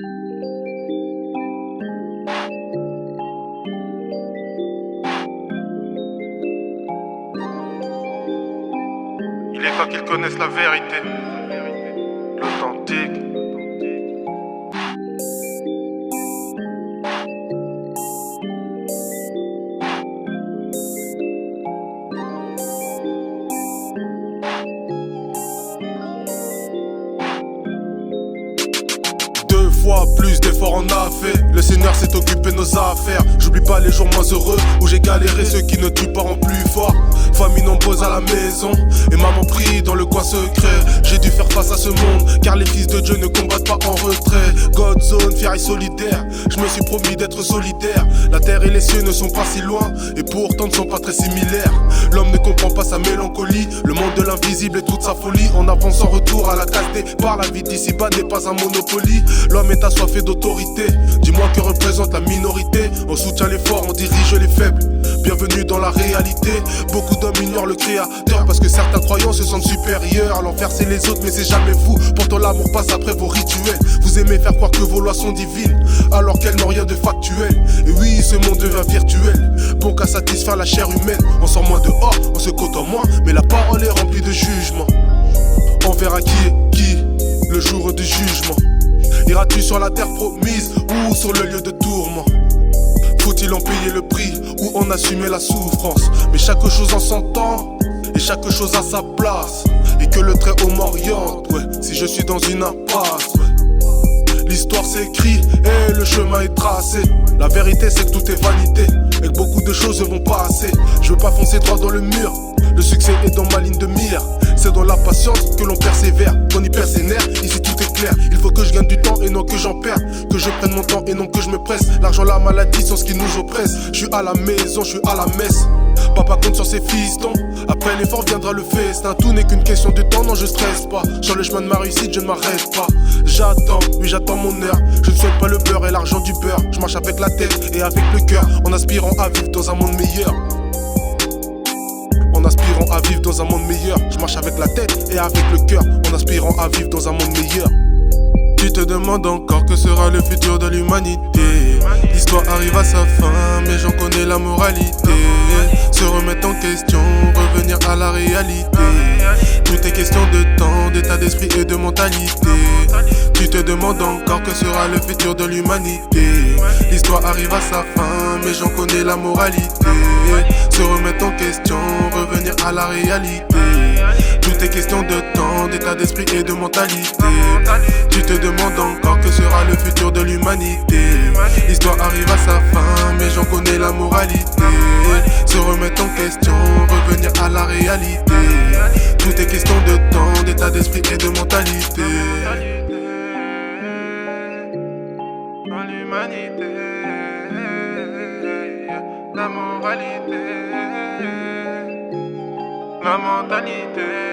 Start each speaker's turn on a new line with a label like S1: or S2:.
S1: Il est temps qu'ils connaissent la vérité, l'authentique. Deux fois plus d'efforts on a fait. Le Seigneur s'est occupé de nos affaires. J'oublie pas les jours moins heureux où j'ai galéré, ceux qui ne tuent pas rendent plus fort. Famille nombreuse à la maison et maman prie dans le coin secret. J'ai dû faire face à ce monde car les fils de Dieu ne combattent pas en retrait. God zone, fier et solidaire. Je me suis promis d'être solidaire. La terre et les cieux ne sont pas si loin et pourtant ne sont pas très similaires. L'homme ne comprend pas sa mélancolie. Le monde de l'invisible et toute sa folie. En avance en retour à la case par la vie d'ici-bas n'est pas un monopoly. L'homme est assoiffé d'autorité. Dis-moi que représente la minorité. On soutient les forts, on dirige les faibles. Bienvenue dans la réalité. Beaucoup d'hommes ignorent le créateur parce que certains croyants se sentent supérieurs. L'enfer c'est les autres mais c'est jamais vous. Pourtant l'amour passe après vos rituels. Vous aimez faire croire que vos lois sont divines alors qu'elles n'ont rien de factuel. Et oui, ce monde devient virtuel. Bon qu'à satisfaire la chair humaine. On sort moins dehors, on se côtoie moins. Mais la parole est remplie de jugement. On verra qui est qui le jour du jugement. Iras-tu sur la terre promise ou sur le lieu de tourment? Faut-il en payer le prix ou en assumer la souffrance? Mais chaque chose en son temps et chaque chose à sa place. Et que le très haut m'oriente, ouais, si je suis dans une impasse, ouais. L'histoire s'écrit et le chemin est tracé. La vérité c'est que tout est vanité et que beaucoup de choses vont passer. Je veux pas foncer droit dans le mur. Le succès est dans ma ligne de mire. C'est dans la patience que l'on persévère. Qu'on y persévère, ici tout est clair. Il faut que je gagne du temps et non que j'en perds. Que je prenne mon temps et non que je me presse. L'argent, la maladie sont ce qui nous oppresse. Je suis à la maison, je suis à la messe. Papa compte sur ses fistons. Après l'effort viendra le festin. Tout n'est qu'une question de temps, non je stresse pas. Sur le chemin de ma réussite, je ne m'arrête pas. J'attends, oui j'attends mon heure. Je ne souhaite pas le beurre et l'argent du beurre. Je marche avec la tête et avec le cœur. En aspirant à vivre dans un monde meilleur. En aspirant à vivre dans un monde meilleur. Je marche avec la tête et avec le cœur. En aspirant à vivre dans un monde meilleur. Tu te demandes encore que sera le futur de l'humanité. L'histoire arrive à sa fin, mais j'en connais la moralité. Se remettre en question, revenir à la réalité. Tout est question de temps, d'état d'esprit et de mentalité. Tu te demandes encore que sera le futur de l'humanité. L'histoire arrive à sa fin, mais j'en connais la moralité. Se remettre en question, revenir à la réalité. Tout est question de temps, d'état d'esprit et de mentalité. Tu te demandes encore que sera le futur de l'humanité. L'histoire arrive à sa fin, mais j'en connais la moralité. Se remettre en question, revenir à la réalité. Tout est question de temps, d'état d'esprit et de mentalité. Dans l'humanité, la moralité, la mentalité.